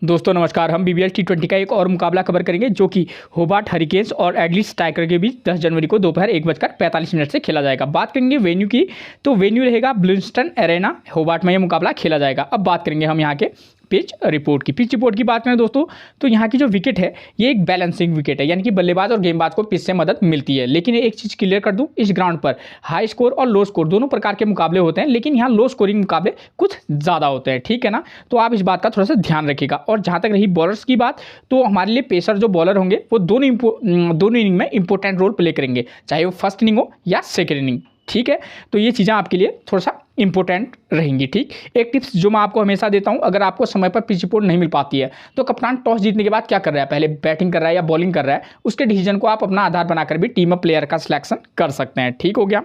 दोस्तों नमस्कार। हम बीबीएल टी20 का एक और मुकाबला कवर करेंगे जो कि होबार्ट हरिकेन्स और एडिलेड स्ट्राइकर के बीच 10 जनवरी को दोपहर 1:45 से खेला जाएगा। बात करेंगे वेन्यू की, तो वेन्यू रहेगा ब्लूमस्टन एरेना, होबार्ट में यह मुकाबला खेला जाएगा। अब बात करेंगे हम यहाँ के पिच रिपोर्ट की। पिच रिपोर्ट की बात करें दोस्तों, तो यहाँ की जो विकेट है ये एक बैलेंसिंग विकेट है, यानी कि बल्लेबाज और गेंदबाज को पिच से मदद मिलती है। लेकिन एक चीज़ क्लियर कर दूं, इस ग्राउंड पर हाई स्कोर और लो स्कोर दोनों प्रकार के मुकाबले होते हैं, लेकिन यहाँ लो स्कोरिंग मुकाबले कुछ ज़्यादा होते हैं, ठीक है ना। तो आप इस बात का थोड़ा सा ध्यान रखिएगा। और जहाँ तक रही बॉलर्स की बात, तो हमारे लिए पेसर जो बॉलर होंगे वो दोनों इनिंग में इंपॉर्टेंट रोल प्ले करेंगे, चाहे वो फर्स्ट इनिंग हो या सेकेंड इनिंग, ठीक है। तो ये चीज़ें आपके लिए थोड़ा सा इंपॉर्टेंट रहेंगी, ठीक। एक टिप्स जो मैं आपको हमेशा देता हूं, अगर आपको समय पर पिच रिपोर्ट नहीं मिल पाती है तो कप्तान टॉस जीतने के बाद क्या कर रहा है, पहले बैटिंग कर रहा है या बॉलिंग कर रहा है, उसके डिसीजन को आप अपना आधार बनाकर भी टीम प्लेयर का सिलेक्शन कर सकते हैं, ठीक हो गया।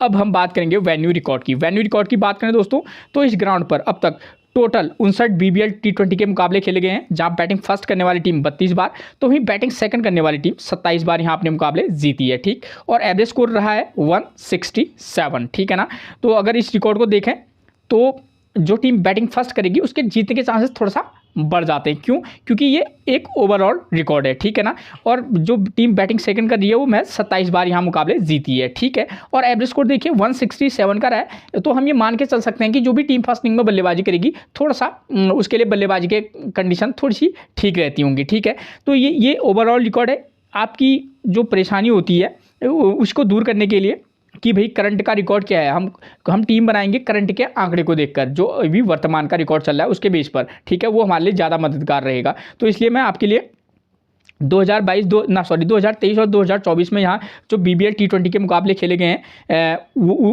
अब हम बात करेंगे वेन्यू रिकॉर्ड की। वेन्यू रिकॉर्ड की बात करें दोस्तों, तो इस ग्राउंड पर अब तक टोटल 59 बीबीएल टी20 के मुकाबले खेले गए हैं, जहां बैटिंग फर्स्ट करने वाली टीम 32 बार, तो वहीं बैटिंग सेकंड करने वाली टीम 27 बार यहां अपने मुकाबले जीती है, ठीक। और एवरेज स्कोर रहा है 167, ठीक है ना। तो अगर इस रिकॉर्ड को देखें तो जो टीम बैटिंग फर्स्ट करेगी उसके जीतने के चांसेस थोड़ा सा बढ़ जाते हैं। क्यों? क्योंकि ये एक ओवरऑल रिकॉर्ड है, ठीक है ना। और जो टीम बैटिंग सेकंड कर रही है वो मैच 27 बार यहाँ मुकाबले जीती है, ठीक है। और एवरेज स्कोर देखिए 167 का रहा है, तो हम ये मान के चल सकते हैं कि जो भी टीम फर्स्ट इनिंग में बल्लेबाजी करेगी थोड़ा सा उसके लिए बल्लेबाजी के कंडीशन थोड़ी सी ठीक रहती होंगी, ठीक है। तो ये ओवरऑल रिकॉर्ड है। आपकी जो परेशानी होती है उसको दूर करने के लिए कि भाई करंट का रिकॉर्ड क्या है, हम टीम बनाएंगे करंट के आंकड़े को देखकर, जो अभी वर्तमान का रिकॉर्ड चल रहा है उसके बेस पर, ठीक है। वो हमारे लिए ज़्यादा मददगार रहेगा। तो इसलिए मैं आपके लिए 2023 और 2024 में यहाँ जो बीबीएल टी20 के मुकाबले खेले गए हैं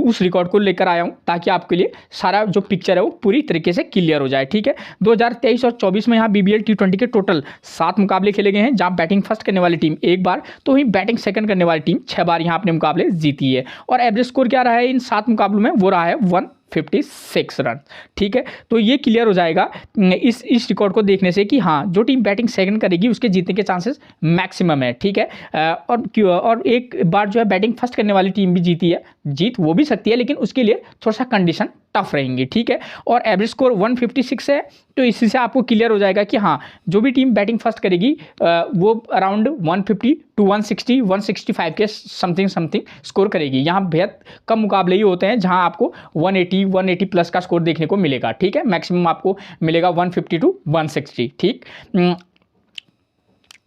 उस रिकॉर्ड को लेकर आया हूँ, ताकि आपके लिए सारा जो पिक्चर है वो पूरी तरीके से क्लियर हो जाए, ठीक है। 2023 और 24 में यहाँ बीबीएल टी20 के टोटल 7 मुकाबले खेले गए हैं, जहाँ बैटिंग फर्स्ट करने वाली टीम 1 बार, तो वहीं बैटिंग सेकंड करने वाली टीम 6 बार यहाँ अपने मुकाबले जीती है। और एवरेज स्कोर क्या रहा है इन 7 मुकाबलों में, वो रहा है 156 रन, ठीक है। तो ये क्लियर हो जाएगा इस रिकॉर्ड को देखने से कि हाँ, जो टीम बैटिंग सेकंड करेगी उसके जीतने के चांसेस मैक्सिमम है, ठीक है। और एक बार जो है बैटिंग फर्स्ट करने वाली टीम भी जीती है, जीत वो भी सकती है, लेकिन उसके लिए थोड़ा सा कंडीशन टफ रहेंगी, ठीक है। और एवरेज स्कोर 156 है, तो इसी से आपको क्लियर हो जाएगा कि हाँ, जो भी टीम बैटिंग फर्स्ट करेगी वो अराउंड 150 टू 160 165 के समथिंग स्कोर करेगी। यहाँ बेहद कम मुकाबले ही होते हैं जहाँ आपको 180 प्लस का स्कोर देखने को मिलेगा, ठीक है। मैक्सिमम आपको मिलेगा 150 टू 160, ठीक।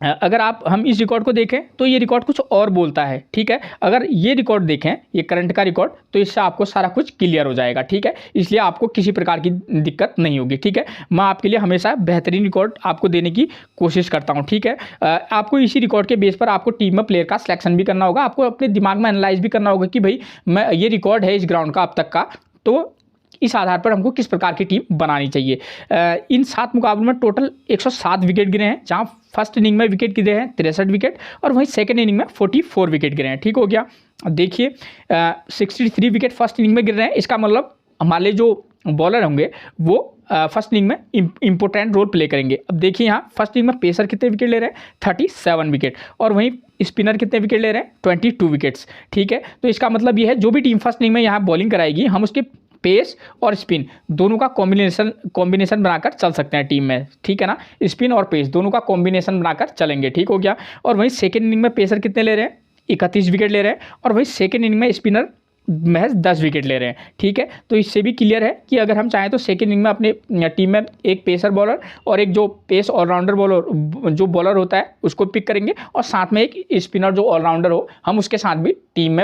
अगर हम इस रिकॉर्ड को देखें तो ये रिकॉर्ड कुछ और बोलता है, ठीक है। अगर ये रिकॉर्ड देखें, ये करंट का रिकॉर्ड, तो इससे आपको सारा कुछ क्लियर हो जाएगा, ठीक है। इसलिए आपको किसी प्रकार की दिक्कत नहीं होगी, ठीक है। मैं आपके लिए हमेशा बेहतरीन रिकॉर्ड आपको देने की कोशिश करता हूँ, ठीक है। आपको इसी रिकॉर्ड के बेस पर आपको टीम में प्लेयर का सिलेक्शन भी करना होगा, आपको अपने दिमाग में एनालाइज भी करना होगा कि भाई ये रिकॉर्ड है इस ग्राउंड का अब तक का, तो इस आधार पर हमको किस प्रकार की टीम बनानी चाहिए। इन 7 मुकाबलों में टोटल 107 विकेट गिरे हैं, जहां फर्स्ट इनिंग में विकेट गिरे हैं 63 विकेट, और वहीं सेकंड इनिंग में 44 विकेट गिरे हैं, ठीक हो गया। देखिए 63 विकेट फर्स्ट इनिंग में गिर रहे हैं, इसका मतलब हमारे जो बॉलर होंगे वो फर्स्ट इनिंग में इंपॉर्टेंट रोल प्ले करेंगे। अब देखिए यहाँ फर्स्ट इनिंग में पेसर कितने विकेट ले रहे हैं, 37 विकेट, और वहीं स्पिनर कितने विकेट ले रहे हैं, 22 विकेट्स, ठीक है। तो इसका मतलब ये है जो भी टीम फर्स्ट इनिंग में यहाँ बॉलिंग कराएगी, हम उसके पेस और स्पिन दोनों का कॉम्बिनेशन बनाकर चल सकते हैं टीम में, ठीक है ना। स्पिन और पेस दोनों का कॉम्बिनेशन बनाकर चलेंगे, ठीक हो गया। और वहीं सेकेंड इनिंग में पेसर कितने ले रहे हैं, 31 विकेट ले रहे हैं, और वहीं सेकेंड इनिंग में स्पिनर महज 10 विकेट ले रहे हैं, ठीक है। तो इससे भी क्लियर है कि अगर हम चाहें तो सेकेंड इनिंग में अपने टीम में एक पेसर बॉलर और एक जो पेस ऑलराउंडर बॉलर जो बॉलर होता है उसको पिक करेंगे, और साथ में एक स्पिनर जो ऑलराउंडर हो, हम उसके साथ भी टीम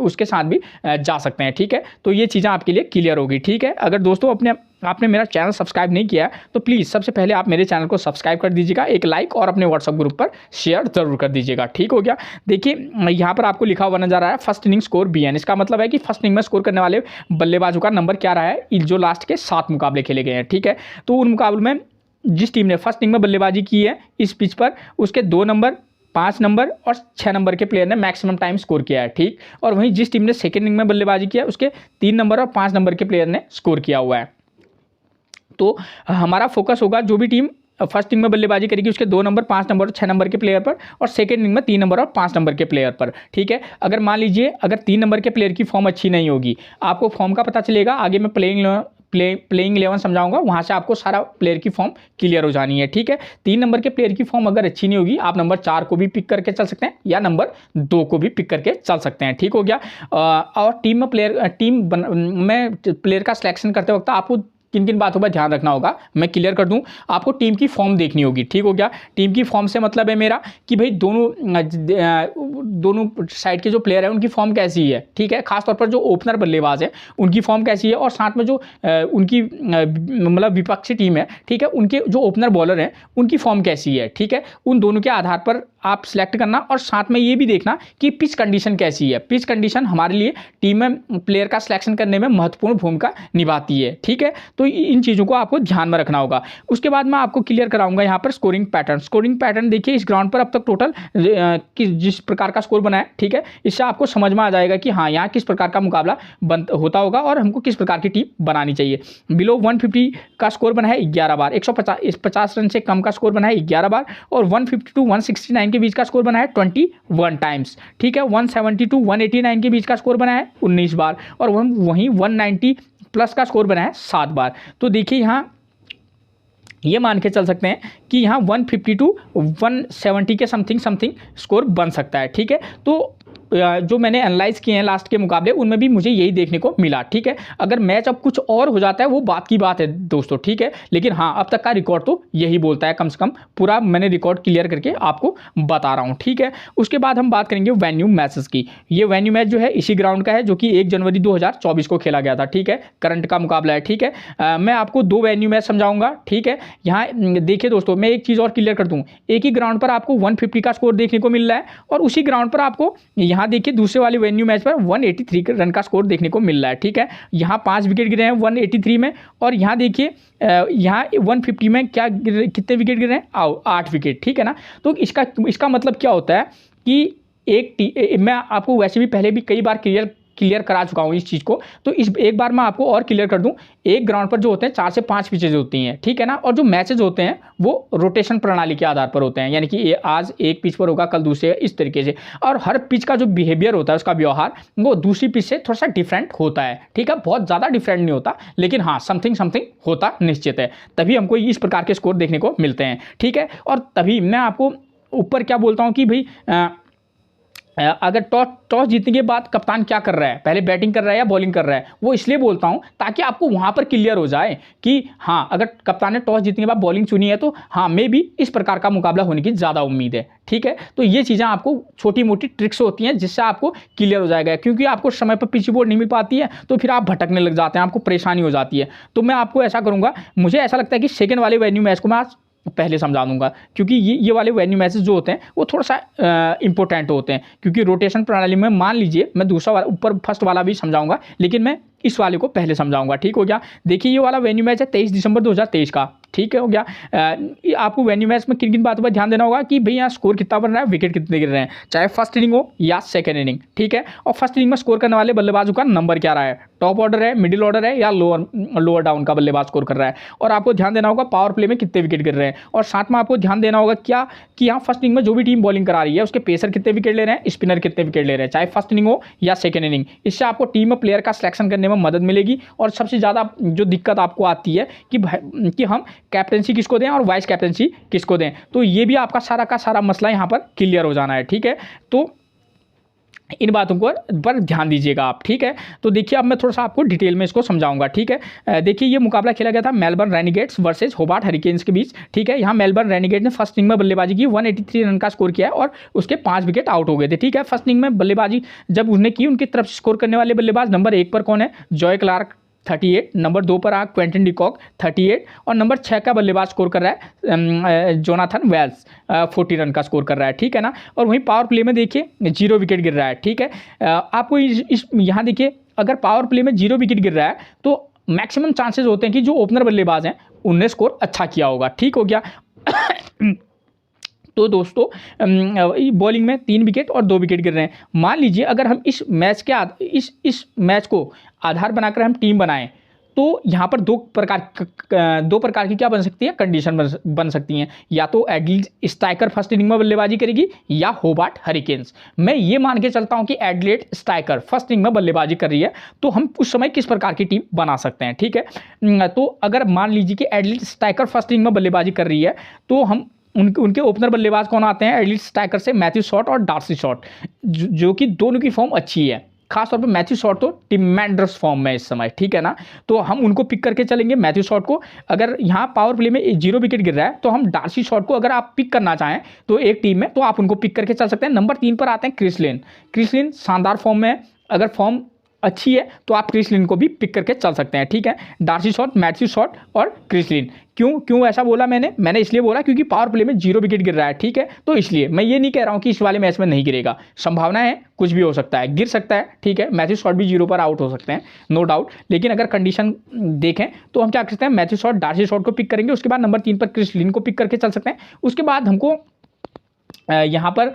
उसके साथ भी जा सकते हैं, ठीक है। तो ये चीज़ें आपके लिए क्लियर होगी, ठीक है। अगर दोस्तों आपने मेरा चैनल सब्सक्राइब नहीं किया है तो प्लीज़ सबसे पहले आप मेरे चैनल को सब्सक्राइब कर दीजिएगा, एक लाइक और अपने व्हाट्सअप ग्रुप पर शेयर जरूर कर दीजिएगा, ठीक हो गया। देखिए यहाँ पर आपको लिखा हुआ नजर आ रहा है फर्स्ट इनिंग स्कोर BN, इसका मतलब है कि फर्स्ट इनिंग में स्कोर करने वाले बल्लेबाजों का नंबर क्या रहा है जो लास्ट के 7 मुकाबले खेले गए हैं, ठीक है। तो उन मुकाबलों में जिस टीम ने फर्स्ट इनिंग में बल्लेबाजी की है इस पिच पर, उसके 2 नंबर 5 नंबर और 6 नंबर के प्लेयर ने मैक्सिमम टाइम स्कोर किया है, ठीक। और वहीं जिस टीम ने सेकेंड इनिंग में बल्लेबाजी किया उसके 3 नंबर और 5 नंबर के प्लेयर ने स्कोर किया हुआ है। तो हमारा फोकस होगा जो भी टीम फर्स्ट इनिंग में बल्लेबाजी करेगी उसके 2 नंबर 5 नंबर और 6 नंबर के प्लेयर पर, और सेकंड इनिंग में 3 नंबर और 5 नंबर के प्लेयर पर, ठीक है। अगर मान लीजिए अगर 3 नंबर के प्लेयर की फॉर्म अच्छी नहीं होगी, आपको फॉर्म का पता चलेगा आगे में प्लेइंग 11 समझाऊंगा, वहां से आपको सारा प्लेयर की फॉर्म क्लियर हो जानी है, ठीक है। 3 नंबर के प्लेयर की फॉर्म अगर अच्छी नहीं होगी, आप नंबर 4 को भी पिक करके चल सकते हैं या नंबर 2 को भी पिक करके चल सकते हैं, ठीक हो गया। और टीम में प्लेयर का सिलेक्शन करते वक्त आपको किन किन बातों पर ध्यान रखना होगा मैं क्लियर कर दूं। आपको टीम की फॉर्म देखनी होगी, ठीक हो गया। टीम की फॉर्म से मतलब है मेरा कि भाई दोनों साइड के जो प्लेयर हैं उनकी फॉर्म कैसी है, ठीक है। खासतौर पर जो ओपनर बल्लेबाज है उनकी फॉर्म कैसी है, और साथ में जो उनकी मतलब विपक्षी टीम है, ठीक है, उनके जो ओपनर बॉलर हैं उनकी फॉर्म कैसी है, ठीक है। उन दोनों के आधार पर आप सिलेक्ट करना, और साथ में ये भी देखना कि पिच कंडीशन कैसी है। पिच कंडीशन हमारे लिए टीम में प्लेयर का सिलेक्शन करने में महत्वपूर्ण भूमिका निभाती है, ठीक है। तो इन चीज़ों को आपको ध्यान में रखना होगा। उसके बाद मैं आपको क्लियर कराऊंगा यहाँ पर स्कोरिंग पैटर्न। स्कोरिंग पैटर्न देखिए, इस ग्राउंड पर अब तक टोटल जिस प्रकार का स्कोर बना है, ठीक है, इससे आपको समझ में आ जाएगा कि हाँ यहाँ किस प्रकार का मुकाबला होता होगा और हमको किस प्रकार की टीम बनानी चाहिए। बिलो 150 का स्कोर बना है 11 बार, 150 रन से कम का स्कोर बना है 11 बार, और 150 टू 169 के बीच का स्कोर बना है 21 टाइम्स, ठीक है। 170 टू 189 के बीच का स्कोर बना है 19 बार, और वहीं 190 प्लस का स्कोर बना है 7 बार। तो देखिए यहाँ ये मान के चल सकते हैं कि यहाँ 150 टू 170 के समथिंग स्कोर बन सकता है, ठीक है। तो जो मैंने एनालाइज किए हैं लास्ट के मुकाबले, उनमें भी मुझे यही देखने को मिला, ठीक है। अगर मैच अब कुछ और हो जाता है वो बात की बात है दोस्तों, ठीक है, लेकिन हाँ अब तक का रिकॉर्ड तो यही बोलता है, कम से कम पूरा मैंने रिकॉर्ड क्लियर करके आपको बता रहा हूँ, ठीक है। उसके बाद हम बात करेंगे वेन्यू मैचेस की। ये वेन्यू मैच जो है इसी ग्राउंड का है, जो कि 1 जनवरी 2024 को खेला गया था, ठीक है। करंट का मुकाबला है, ठीक है। मैं आपको 2 वेन्यू मैच समझाऊंगा, ठीक है। यहाँ देखिए दोस्तों, मैं एक चीज़ और क्लियर कर दूँ, एक ही ग्राउंड पर आपको 150 का स्कोर देखने को मिल रहा है, और उसी ग्राउंड पर आपको यहाँ देखिए दूसरे वाले वेन्यू मैच पर 183 रन का स्कोर देखने को मिल रहा है, ठीक है। यहाँ 5 विकेट गिरे हैं 183 में, और यहाँ देखिए यहाँ 150 में कितने विकेट गिरे हैं, 8 विकेट, ठीक है ना। तो इसका मतलब क्या होता है कि मैं आपको वैसे भी पहले भी कई बार क्लियर करा चुका हूँ इस चीज़ को, तो इस एक बार मैं आपको और क्लियर कर दूं। एक ग्राउंड पर जो होते हैं 4 से 5 पिचेज होती हैं, ठीक है ना, और जो मैचेज होते हैं वो रोटेशन प्रणाली के आधार पर होते हैं, यानी कि आज एक पिच पर होगा, कल दूसरे, इस तरीके से। और हर पिच का जो बिहेवियर होता है, उसका व्यवहार, वो दूसरी पिच से थोड़ा सा डिफरेंट होता है, ठीक है। बहुत ज़्यादा डिफरेंट नहीं होता, लेकिन हाँ समथिंग होता निश्चित है, तभी हमको इस प्रकार के स्कोर देखने को मिलते हैं, ठीक है। और तभी मैं आपको ऊपर क्या बोलता हूँ कि भाई अगर टॉस जीतने के बाद कप्तान क्या कर रहा है, पहले बैटिंग कर रहा है या बॉलिंग कर रहा है, वो इसलिए बोलता हूं ताकि आपको वहां पर क्लियर हो जाए कि हाँ अगर कप्तान ने टॉस जीतने के बाद बॉलिंग चुनी है तो हाँ मे भी इस प्रकार का मुकाबला होने की ज़्यादा उम्मीद है, ठीक है। तो ये चीज़ें आपको छोटी मोटी ट्रिक्स होती हैं जिससे आपको क्लियर हो जाएगा, क्योंकि आपको समय पर पिच बोर्ड नहीं मिल पाती है तो फिर आप भटकने लग जाते हैं, आपको परेशानी हो जाती है। तो मैं आपको ऐसा करूँगा, मुझे ऐसा लगता है कि सेकेंड वाले वेन्यू मैच को मैं आज पहले समझा दूंगा, क्योंकि ये वाले वेन्यू मैचेस जो होते हैं वो थोड़ा सा इंपॉर्टेंट होते हैं, क्योंकि रोटेशन प्रणाली में मान लीजिए मैं दूसरा वाला ऊपर फर्स्ट वाला भी समझाऊंगा, लेकिन मैं इस वाले को पहले समझाऊंगा, ठीक हो गया। देखिए ये वाला वेन्यू मैच है 23 दिसंबर 2023 का, ठीक है, हो गया। आपको वेन्यू मैच में किन किन बातों पर ध्यान देना होगा कि भाई यहाँ स्कोर कितना बन रहा है, विकेट कितने गिर रहे हैं, चाहे फर्स्ट इनिंग हो या सेकंड इनिंग, ठीक है। और फर्स्ट इनिंग में स्कोर करने वाले बल्लेबाजों का नंबर क्या रहा है, टॉप ऑर्डर है, मिडिल ऑर्डर है, या लोअर डाउन का बल्लेबाज स्कोर कर रहा है। और आपको ध्यान देना होगा पावर प्ले में कितने विकेट गिर रहे हैं, और साथ में आपको ध्यान देना होगा क्या कि यहाँ फर्स्ट इनिंग में जो भी टीम बॉलिंग करा रही है उसके पेसर कितने विकेट ले रहे हैं, स्पिनर कितने विकेट ले रहे हैं, चाहे फर्स्ट इनिंग हो या सेकंड इनिंग। इससे आपको टीम में प्लेयर का सिलेक्शन करने में मदद मिलेगी। और सबसे ज़्यादा जो दिक्कत आपको आती है कि हम कैप्टनसी किसको दें और वाइस कैप्टनसी किसको दें, तो ये भी आपका सारा का सारा मसला यहाँ पर क्लियर हो जाना है, ठीक है। तो इन बातों पर ध्यान दीजिएगा आप, ठीक है। तो देखिए अब मैं थोड़ा सा आपको डिटेल में इसको समझाऊंगा, ठीक है। देखिए ये मुकाबला खेला गया था Melbourne Renegades versus Hobart hurricanes के बीच, ठीक है। यहाँ मेलबर्न रेनिगेट्स ने फर्स्ट इनिंग में बल्लेबाजी की, 183 रन का स्कोर किया है और उसके 5 विकेट आउट हो गए थे, ठीक है। फर्स्ट इनिंग में बल्लेबाजी जब उसने की, उनकी तरफ से स्कोर करने वाले बल्लेबाज नंबर 1 पर कौन है, जॉय क्लार्क 38, नंबर 2 पर क्वेंटन डिकॉक 38, और नंबर 6 का बल्लेबाज स्कोर कर रहा है जोनाथन वेल्स 40 रन का स्कोर कर रहा है, ठीक है ना। और वहीं पावर प्ले में देखिए 0 विकेट गिर रहा है, ठीक है। आपको इस यहाँ देखिए अगर पावर प्ले में 0 विकेट गिर रहा है तो मैक्सिमम चांसेस होते हैं कि जो ओपनर बल्लेबाज हैं उनने स्कोर अच्छा किया होगा, ठीक हो गया। तो दोस्तों बॉलिंग में 3 विकेट और 2 विकेट गिर रहे हैं। मान लीजिए अगर हम इस मैच को आधार बनाकर हम टीम बनाएं तो यहाँ पर दो प्रकार की क्या बन सकती है, कंडीशन बन सकती हैं। या तो एडलेड स्टाइकर फर्स्ट इनिंग में बल्लेबाजी करेगी या होबार्ट हरिकेन्स। मैं ये मान के चलता हूँ कि एडलेड स्टाइकर फर्स्ट इनिंग में बल्लेबाजी कर रही है, तो हम उस समय किस प्रकार की टीम बना सकते हैं, ठीक है। तो अगर मान लीजिए कि एडलेड स्टाइकर फर्स्ट इनिंग में बल्लेबाजी कर रही है, तो हम उनके ओपनर बल्लेबाज कौन आते हैं, एडलेड स्टाइकर से मैथ्यू शॉट और डार्सी शॉट, जो कि दोनों की फॉर्म अच्छी है। खासतौर पे मैथ्यू शॉट तो टिमेंडरस फॉर्म में इस समय, ठीक है ना। तो हम उनको पिक करके चलेंगे मैथ्यू शॉट को। अगर यहाँ पावर प्ले में 0 विकेट गिर रहा है, तो हम डार्सी शॉट को अगर आप पिक करना चाहें तो एक टीम में, तो आप उनको पिक करके चल सकते हैं। नंबर 3 पर आते हैं क्रिस लिन। क्रिस लिन शानदार फॉर्म में है, अगर फॉर्म अच्छी है तो आप क्रिस लिन को भी पिक करके चल सकते हैं, ठीक है। डार्सी शॉट, मैथ्यू शॉट और क्रिस लिन। क्यों ऐसा बोला मैंने इसलिए बोला क्योंकि पावर प्ले में 0 विकेट गिर रहा है, ठीक है। तो इसलिए मैं ये नहीं कह रहा हूँ कि इस वाले मैच में नहीं गिरेगा, संभावना है, कुछ भी हो सकता है, गिर सकता है, ठीक है। मैथ्यू शॉट भी 0 पर आउट हो सकते हैं, नो डाउट। लेकिन अगर कंडीशन देखें तो हम क्या कर सकते हैं, मैथ्यू शॉट, डार्सी शॉट को पिक करेंगे। उसके बाद नंबर 3 पर क्रिस लिन को पिक करके चल सकते हैं। उसके बाद हमको यहाँ पर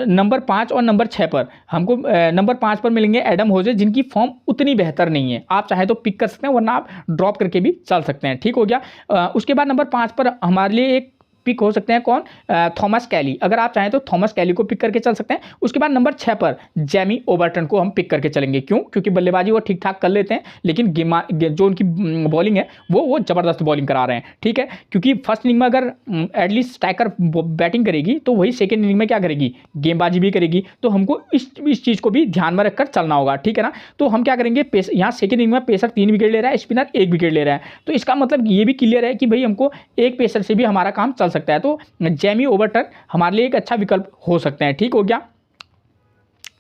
नंबर 5 और नंबर 6 पर हमको नंबर 5 पर मिलेंगे एडम होजे, जिनकी फॉर्म उतनी बेहतर नहीं है। आप चाहे तो पिक कर सकते हैं, वरना आप ड्रॉप करके भी चल सकते हैं, ठीक हो गया। उसके बाद नंबर 5 पर हमारे लिए एक पिक हो सकते हैं कौन, थॉमस कैली। अगर आप चाहें तो थॉमस कैली को पिक करके चल सकते हैं। उसके बाद नंबर 6 पर जेमी ओबर्टन को हम पिक करके चलेंगे। क्योंकि बल्लेबाजी वो ठीक ठाक कर लेते हैं, लेकिन जो उनकी बॉलिंग है वो ज़बरदस्त बॉलिंग करा रहे हैं, ठीक है। क्योंकि फर्स्ट इनिंग में अगर एटलीस्ट स्ट्राइकर बैटिंग करेगी, तो वही सेकेंड इनिंग में क्या करेगी, गेंदबाजी भी करेगी। तो हमको इस चीज़ को भी ध्यान में रखकर चलना होगा, ठीक है ना। तो हम क्या करेंगे, यहाँ सेकेंड इनिंग में पेसर 3 विकेट ले रहा है, स्पिनर 1 विकेट ले रहा है। तो इसका मतलब ये भी क्लियर है कि भाई हमको एक पेसर से भी हमारा काम चल सकता है। तो जेमी ओबर्टन हमारे लिए एक अच्छा विकल्प हो सकते हैं, ठीक हो गया।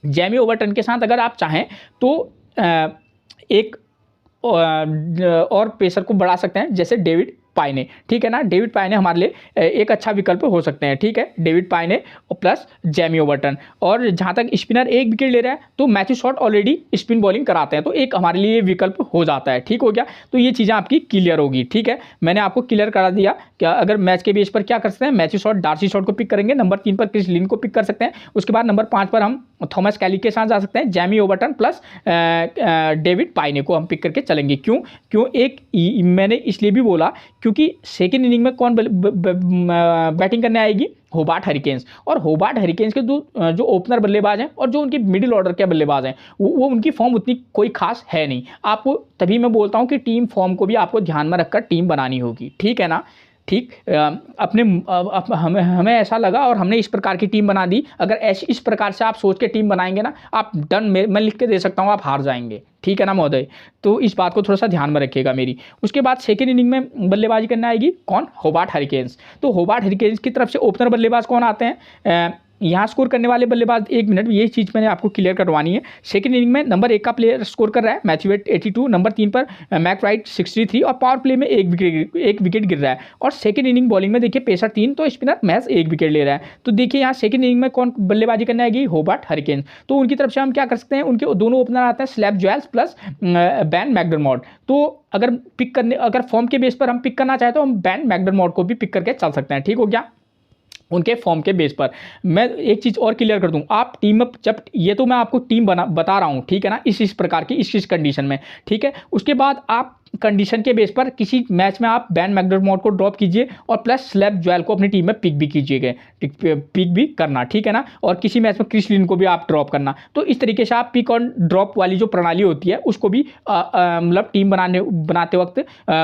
जेमी ओबर्टन के साथ अगर आप चाहें तो एक और पेसर को बढ़ा सकते हैं, जैसे डेविड पाइने, ठीक है ना। डेविड पाइने हमारे लिए एक अच्छा विकल्प हो सकते हैं, ठीक है। डेविड पाइने और प्लस जेमी ओबर्टन। और जहां तक स्पिनर 1 विकेट ले रहा है, तो Matthew Short already spin bowling कराते हैं, तो एक हमारे लिए विकल्प हो जाता है, ठीक हो गया। तो ये चीज़ें आपकी क्लियर होगी, ठीक है। मैंने आपको क्लियर करा दिया क्या अगर मैच के बेस पर क्या कर सकते हैं, मैथ्यू शॉट, डार्सी शॉट को पिक करेंगे। नंबर 3 पर क्रिस लिन को पिक कर सकते हैं। उसके बाद नंबर 5 पर हम थॉमस कैली के साथ जा सकते हैं। जेमी ओबर्टन प्लस डेविड पाइने को हम पिक करके चलेंगे। क्यों मैंने इसलिए भी बोला क्योंकि सेकेंड इनिंग में कौन बैटिंग करने आएगी, होबार्ट हरिकेन्स। और होबार्ट हरिकेन्स के जो ओपनर बल्लेबाज हैं और जो उनके मिडिल ऑर्डर के बल्लेबाज हैं, वो उनकी फॉर्म उतनी कोई खास है नहीं। आपको तभी मैं बोलता हूं कि टीम फॉर्म को भी आपको ध्यान में रखकर टीम बनानी होगी, ठीक है ना। ठीक, हमें ऐसा लगा और हमने इस प्रकार की टीम बना दी। अगर ऐसी इस प्रकार से आप सोच के टीम बनाएंगे ना, आप डन, मैं लिख के दे सकता हूँ, आप हार जाएंगे, ठीक है ना महोदय। तो इस बात को थोड़ा सा ध्यान में रखिएगा मेरी। उसके बाद सेकेंड इनिंग में बल्लेबाजी करने आएगी कौन, होबार्ट हरिकेन्स। तो होबार्ट हरिकेन्स की तरफ से ओपनर बल्लेबाज कौन आते हैं, यहाँ स्कोर करने वाले बल्लेबाज, 1 मिनट, ये चीज़ मैंने आपको क्लियर करवानी है। सेकंड इनिंग में नंबर 1 का प्लेयर स्कोर कर रहा है, मैथ्यू वेट 82, नंबर 3 पर मैक राइट 63 और पावर प्ले में 1 विकेट गिर रहा है। और सेकंड इनिंग बॉलिंग में देखिए पेसर 3, तो स्पिनर महज 1 विकेट ले रहा है। तो देखिए यहाँ सेकंड इनिंग में कौन बल्लेबाजी करने आएगी, होबार्ट हरिकेन्स। तो उनकी तरफ से हम क्या कर सकते हैं, उनके दोनों ओपनर आते हैं स्लैप ज्वेल्स प्लस बैन मैकडरमॉट। तो अगर फॉर्म के बेस पर हम पिक करना चाहें तो हम बैन मैकडरमॉट को भी पिक करके चल सकते हैं, ठीक हो गया। उनके फॉर्म के बेस पर मैं एक चीज़ और क्लियर कर दूं, आप टीम में जब, ये तो मैं आपको टीम बता रहा हूं, ठीक है ना, इस प्रकार की इस कंडीशन में, ठीक है। उसके बाद आप कंडीशन के बेस पर किसी मैच में आप बैन मैकडरमॉट को ड्रॉप कीजिए और प्लस स्लैप ज्वेल को अपनी टीम में पिक भी कीजिएगा, पिक भी करना, ठीक है ना। और किसी मैच में क्रिस लिन को भी आप ड्रॉप करना। तो इस तरीके से आप पिक और ड्रॉप वाली जो प्रणाली होती है उसको भी मतलब टीम बनाते वक्त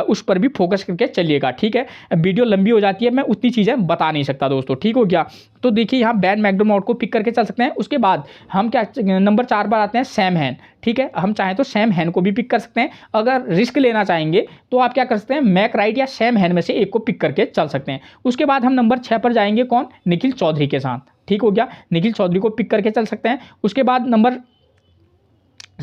उस पर भी फोकस करके चलिएगा, ठीक है। वीडियो लंबी हो जाती है, मैं उतनी चीज़ें बता नहीं सकता दोस्तों, ठीक हो गया। तो देखिए यहाँ बैन मैकडरमॉट को पिक करके चल सकते हैं। उसके बाद हम क्या, नंबर 4 पर आते हैं सैम हैन, ठीक है। हम चाहें तो सैम हैन को भी पिक कर सकते हैं। अगर रिस्क लेना चाहेंगे तो आप क्या कर सकते हैं, मैक राइट या सैम हैन में से एक को पिक करके चल सकते हैं। उसके बाद हम नंबर 6 पर जाएंगे कौन, निखिल चौधरी के साथ, ठीक हो गया। निखिल चौधरी को पिक करके चल सकते हैं। उसके बाद नंबर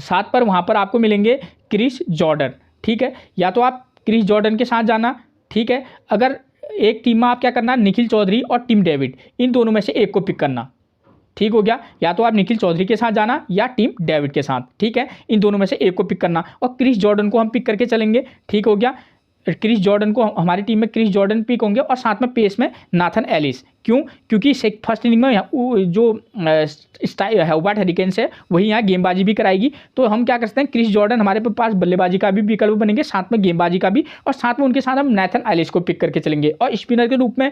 7 पर वहाँ पर आपको मिलेंगे क्रिस जॉर्डन, ठीक है। या तो आप क्रिस जॉर्डन के साथ जाना, ठीक है। अगर एक टीम में आप क्या करना, निखिल चौधरी और टिम डेविड, इन दोनों में से एक को पिक करना, ठीक हो गया। या तो आप निखिल चौधरी के साथ जाना या टिम डेविड के साथ, ठीक है। इन दोनों में से एक को पिक करना और क्रिस जॉर्डन को हम पिक करके चलेंगे, ठीक हो गया। क्रिस जॉर्डन को, हमारी टीम में क्रिस जॉर्डन पिक होंगे और साथ में पेस में नाथन एलिस। क्यों? क्योंकि फर्स्ट इनिंग में जो होबार्ट हरिकेन्स है वही यहाँ गेंदबाजी भी कराएगी। तो हम क्या कर सकते हैं, क्रिस जॉर्डन हमारे पास बल्लेबाजी का भी विकल्प बनेंगे, साथ में गेंदबाजी का भी, और साथ में उनके साथ हम नाथन एलिस को पिक करके चलेंगे। और स्पिनर के रूप में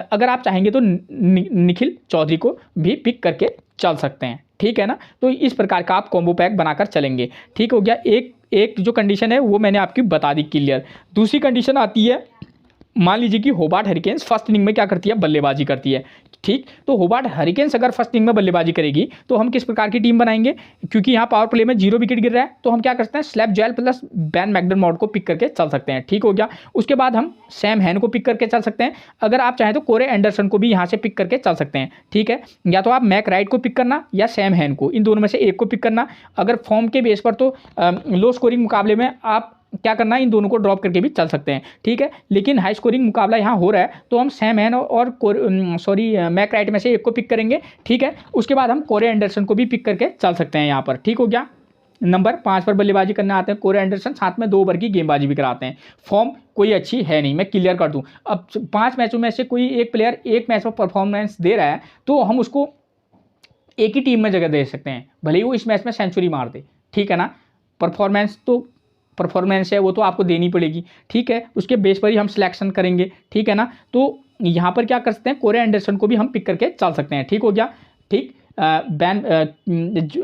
अगर आप चाहेंगे तो निखिल चौधरी को भी पिक करके चल सकते हैं, ठीक है ना। तो इस प्रकार का आप कॉम्बो पैक बनाकर चलेंगे, ठीक हो गया। एक जो कंडीशन है वो मैंने आपकी बता दी क्लियर। दूसरी कंडीशन आती है, मान लीजिए कि होबार्ट हरिकेन्स फर्स्ट इनिंग में क्या करती है, बल्लेबाजी करती है, ठीक। तो होबार्ट हरिकेन्स अगर फर्स्ट इनिंग में बल्लेबाजी करेगी तो हम किस प्रकार की टीम बनाएंगे, क्योंकि यहाँ पावर प्ले में 0 विकेट गिर रहा है, तो हम क्या कर सकते हैं, स्लैप जॉयल प्लस बैन मैकडरमॉट को पिक करके चल सकते हैं, ठीक हो गया। उसके बाद हम सैम हैन को पिक करके चल सकते हैं। अगर आप चाहें तो कोरे एंडरसन को भी यहाँ से पिक करके चल सकते हैं, ठीक है। या तो आप मैक राइट को पिक करना या सैम हैन को, इन दोनों में से एक को पिक करना। अगर फॉर्म के बेस पर तो लो स्कोरिंग मुकाबले में आप क्या करना है, इन दोनों को ड्रॉप करके भी चल सकते हैं, ठीक है। लेकिन हाई स्कोरिंग मुकाबला यहाँ हो रहा है तो हम सैम हैन और मैक राइट में से एक को पिक करेंगे, ठीक है। उसके बाद हम कोरे एंडरसन को भी पिक करके चल सकते हैं यहाँ पर, ठीक हो गया। नंबर 5 पर बल्लेबाजी करने आते हैं कोरे एंडरसन, साथ में 2 ओवर की गेंदबाजी भी कराते हैं। फॉर्म कोई अच्छी है नहीं, मैं क्लियर कर दूं। अब 5 मैचों में से कोई एक प्लेयर एक मैच में परफॉर्मेंस दे रहा है तो हम उसको एक ही टीम में जगह दे सकते हैं, भले ही वो इस मैच में सेंचुरी मार दे, ठीक है ना। परफॉर्मेंस है वो तो आपको देनी पड़ेगी, ठीक है। उसके बेस पर ही हम सिलेक्शन करेंगे, ठीक है ना। तो यहाँ पर क्या कर सकते हैं, कोरे एंडरसन को भी हम पिक करके चल सकते हैं, ठीक हो गया, ठीक।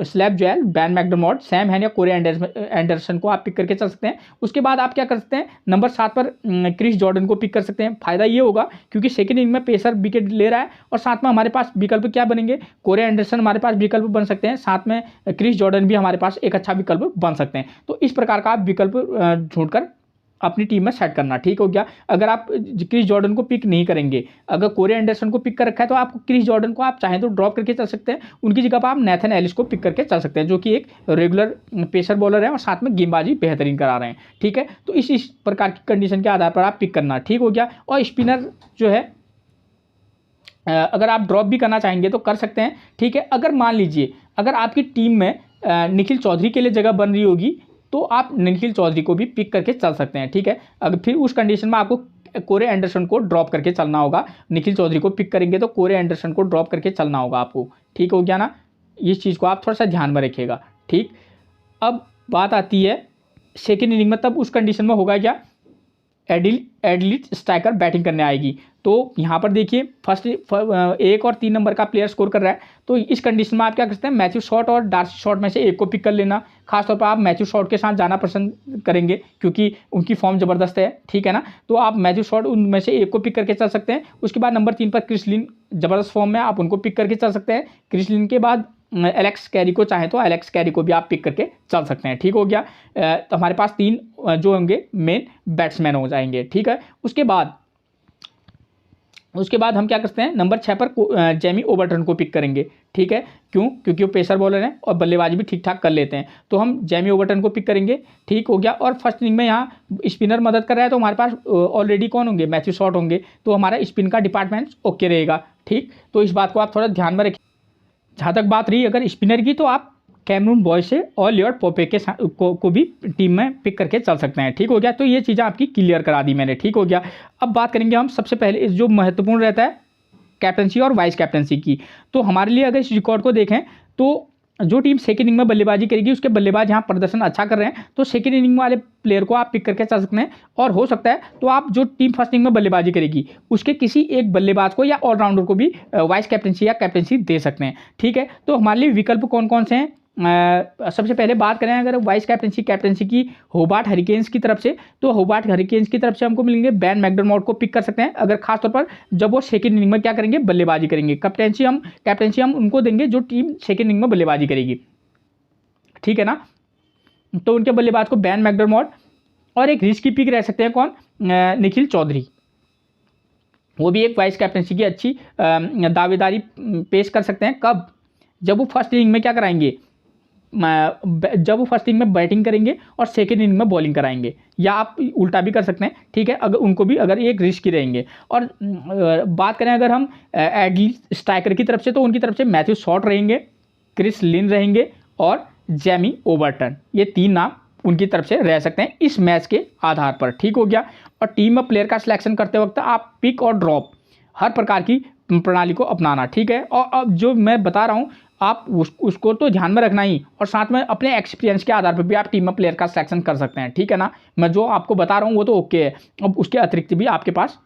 स्लैप जॉयल, बैन मैकडरमॉट, सैम हैन या कोरे एंडरसन को आप पिक करके चल सकते हैं। उसके बाद आप क्या कर सकते हैं, नंबर 7 पर क्रिस जॉर्डन को पिक कर सकते हैं। फायदा ये होगा क्योंकि सेकंड इनिंग में पेसर विकेट ले रहा है और साथ में हमारे पास विकल्प क्या बनेंगे, कोरे एंडरसन हमारे पास विकल्प बन सकते हैं, साथ में क्रिस जॉर्डन भी हमारे पास एक अच्छा विकल्प बन सकते हैं। तो इस प्रकार का आप विकल्प ढूंढकर अपनी टीम में सेट करना, ठीक हो गया। अगर आप क्रिस जॉर्डन को पिक नहीं करेंगे, अगर कोरे एंडरसन को पिक कर रखा है तो आप क्रिस जॉर्डन को आप चाहें तो ड्रॉप करके चल सकते हैं, उनकी जगह पर आप नाथन एलिस को पिक करके चल सकते हैं, जो कि एक रेगुलर पेसर बॉलर है और साथ में गेंदबाजी बेहतरीन करा रहे हैं, ठीक है। तो इस प्रकार की कंडीशन के आधार पर आप पिक करना, ठीक हो गया। और स्पिनर जो है अगर आप ड्रॉप भी करना चाहेंगे तो कर सकते हैं, ठीक है। अगर मान लीजिए अगर आपकी टीम में निखिल चौधरी के लिए जगह बन रही होगी तो आप निखिल चौधरी को भी पिक करके चल सकते हैं, ठीक है। अगर फिर उस कंडीशन में आपको कोरे एंडरसन को ड्रॉप करके चलना होगा, निखिल चौधरी को पिक करेंगे तो कोरे एंडरसन को ड्रॉप करके चलना होगा आपको, ठीक हो गया ना। इस चीज़ को आप थोड़ा सा ध्यान में रखिएगा, ठीक। अब बात आती है सेकेंड इनिंग में, तब उस कंडीशन में होगा क्या, एडिलिट स्ट्राइकर बैटिंग करने आएगी। तो यहाँ पर देखिए फर्स्ट 1 और 3 नंबर का प्लेयर स्कोर कर रहा है, तो इस कंडीशन में आप क्या करते हैं, मैथ्यू शॉट और डार्सी शॉट में से एक को पिक कर लेना। खासतौर पर आप मैथ्यू शॉट के साथ जाना पसंद करेंगे क्योंकि उनकी फॉर्म ज़बरदस्त है, ठीक है ना। तो आप मैथ्यू शॉट उनमें से एक को पिक करके चल सकते हैं। उसके बाद नंबर 3 पर क्रिस लिन ज़बरदस्त फॉर्म में, आप उनको पिक करके चल सकते हैं। क्रिस लिन के बाद एलेक्स कैरी को चाहें तो एलेक्स कैरी को भी आप पिक करके चल सकते हैं, ठीक हो गया। तो हमारे पास 3 जो होंगे मेन बैट्समैन हो जाएंगे, ठीक है। उसके बाद हम क्या करते हैं, नंबर 6 पर जेमी ओवरटन को पिक करेंगे, ठीक है। क्यों? क्योंकि वो पेसर बॉलर हैं और बल्लेबाजी भी ठीक ठाक कर लेते हैं, तो हम जेमी ओवरटन को पिक करेंगे, ठीक हो गया। और फर्स्ट इनिंग में यहाँ स्पिनर मदद कर रहा है तो हमारे पास ऑलरेडी कौन होंगे, मैथ्यू शॉट होंगे, तो हमारा स्पिन का डिपार्टमेंट ओके रहेगा, ठीक। तो इस बात को आप थोड़ा ध्यान में रखिए। जहाँ तक बात रही अगर स्पिनर की, तो आप कैमरून बॉय से और लियोट पोपे के को भी टीम में पिक करके चल सकते हैं, ठीक हो गया। तो ये चीज़ें आपकी क्लियर करा दी मैंने, ठीक हो गया। अब बात करेंगे हम सबसे पहले जो महत्वपूर्ण रहता है कैप्टनसी और वाइस कैप्टनसी की। तो हमारे लिए अगर इस रिकॉर्ड को देखें तो जो टीम सेकेंड इनिंग में बल्लेबाजी करेगी उसके बल्लेबाज यहाँ प्रदर्शन अच्छा कर रहे हैं, तो सेकेंड इनिंग वाले प्लेयर को आप पिक करके चल सकते हैं। और हो सकता है तो आप जो टीम फर्स्ट इनिंग में बल्लेबाजी करेगी उसके किसी एक बल्लेबाज को या ऑलराउंडर को भी वाइस कैप्टनसी या कैप्टनसी दे सकते हैं, ठीक है। तो हमारे लिए विकल्प कौन कौन से हैं, सबसे पहले बात करें अगर वाइस कैप्टनसी की होबार्ट हरिकेन्स की तरफ से, तो होबार्ट हरिकेन्स की तरफ से हमको मिलेंगे बैन मैकडरमॉट को पिक कर सकते हैं, अगर खासतौर पर जब वो सेकेंड इनिंग में क्या करेंगे, बल्लेबाजी करेंगे। कैप्टनसी हम उनको देंगे जो टीम सेकेंड इनिंग में बल्लेबाजी करेगी, ठीक है ना। तो उनके बल्लेबाज को बैन मैकडरमॉट, और एक रिस्की पिक रह सकते हैं कौन, निखिल चौधरी, वो भी एक वाइस कैप्टनसी की अच्छी दावेदारी पेश कर सकते हैं। कब? जब वो फर्स्ट इनिंग में क्या कराएंगे, जब वो फर्स्ट इनिंग में बैटिंग करेंगे और सेकेंड इनिंग में बॉलिंग कराएंगे, या आप उल्टा भी कर सकते हैं, ठीक है। अगर उनको भी अगर एक रिस्क रहेंगे। और बात करें अगर हम एडिलिट स्ट्राइकर की तरफ से, तो उनकी तरफ से मैथ्यू शॉट रहेंगे, क्रिस लिन रहेंगे और जेमी ओवरटन, ये 3 नाम उनकी तरफ से रह सकते हैं इस मैच के आधार पर, ठीक हो गया। और टीम में प्लेयर का सिलेक्शन करते वक्त आप पिक और ड्रॉप हर प्रकार की प्रणाली को अपनाना, ठीक है। और अब जो मैं बता रहा हूँ आप उसको तो ध्यान में रखना ही, और साथ में अपने एक्सपीरियंस के आधार पर भी आप टीम में प्लेयर का सिलेक्शन कर सकते हैं, ठीक है ना। मैं जो आपको बता रहा हूँ वो तो ओके है, अब उसके अतिरिक्त भी आपके पास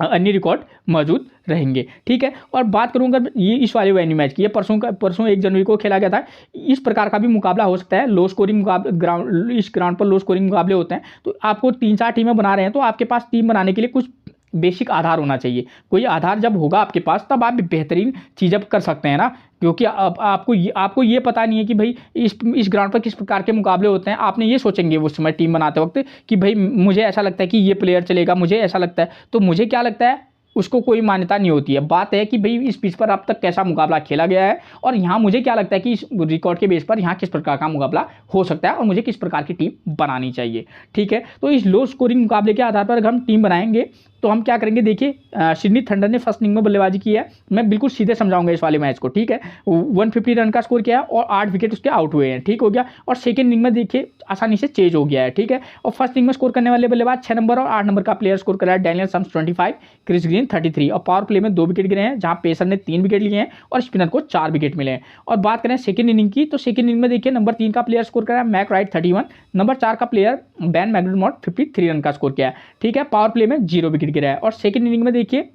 अन्य रिकॉर्ड मौजूद रहेंगे, ठीक है। और बात करूँ अगर ये इस वाले वेन्यू मैच की, ये परसों 1 जनवरी को खेला गया था। इस प्रकार का भी मुकाबला हो सकता है, लो स्कोरिंग मुकाबला ग्राउंड, इस ग्राउंड पर लो स्कोरिंग मुकाबले होते हैं। तो आपको 3-4 टीमें बना रहे हैं, तो आपके पास टीम बनाने के लिए कुछ बेसिक आधार होना चाहिए। कोई आधार जब होगा आपके पास तब आप बेहतरीन चीज़ अब कर सकते हैं ना, क्योंकि अब आपको ये पता नहीं है कि भाई इस ग्राउंड पर किस प्रकार के मुकाबले होते हैं। आपने ये सोचेंगे उस समय टीम बनाते वक्त कि भाई मुझे ऐसा लगता है कि ये प्लेयर चलेगा, मुझे ऐसा लगता है, तो मुझे क्या लगता है उसको कोई मान्यता नहीं होती है। बात है कि भाई इस पिच पर अब तक कैसा मुकाबला खेला गया है, और यहाँ मुझे क्या लगता है कि इस रिकॉर्ड के बेस पर यहाँ किस प्रकार का मुकाबला हो सकता है और मुझे किस प्रकार की टीम बनानी चाहिए, ठीक है। तो इस लो स्कोरिंग मुकाबले के आधार पर अगर हम टीम बनाएंगे तो हम क्या करेंगे, देखिए सिडनी थंडर ने फर्स्ट इनिंग में बल्लेबाजी की है। मैं बिल्कुल सीधे समझाऊंगा इस वाले मैच को, ठीक है। 150 रन का स्कोर किया है और 8 विकेट उसके आउट हुए हैं, ठीक हो गया। और सेकंड इनिंग में देखिए आसानी से चेंज हो गया है, ठीक है। और फर्स्ट इनिंग में स्कोर करने वाले बल्लेबाज 6 नंबर और 8 नंबर का प्लेयर स्कोर करा है। डैनियल सम्स 25, क्रिस ग्रीन 33, और पावर प्ले में 2 विकेट गिरे हैं, जहां पेसर ने 3 विकेट लिए हैं और स्पिनर को 4 विकेट मिले हैं। और बात करें सेकंड इनिंग की, तो सेकंड इनिंग में देखिए नंबर 3 का प्लेयर स्कोर करा है मैक राइट 31, नंबर 4 का प्लेयर बैन मैकडरमॉट 53 रन का स्कोर किया है, ठीक है। पावर प्ले में 0 विकेट गिरा है। और सेकंड इनिंग में देखिए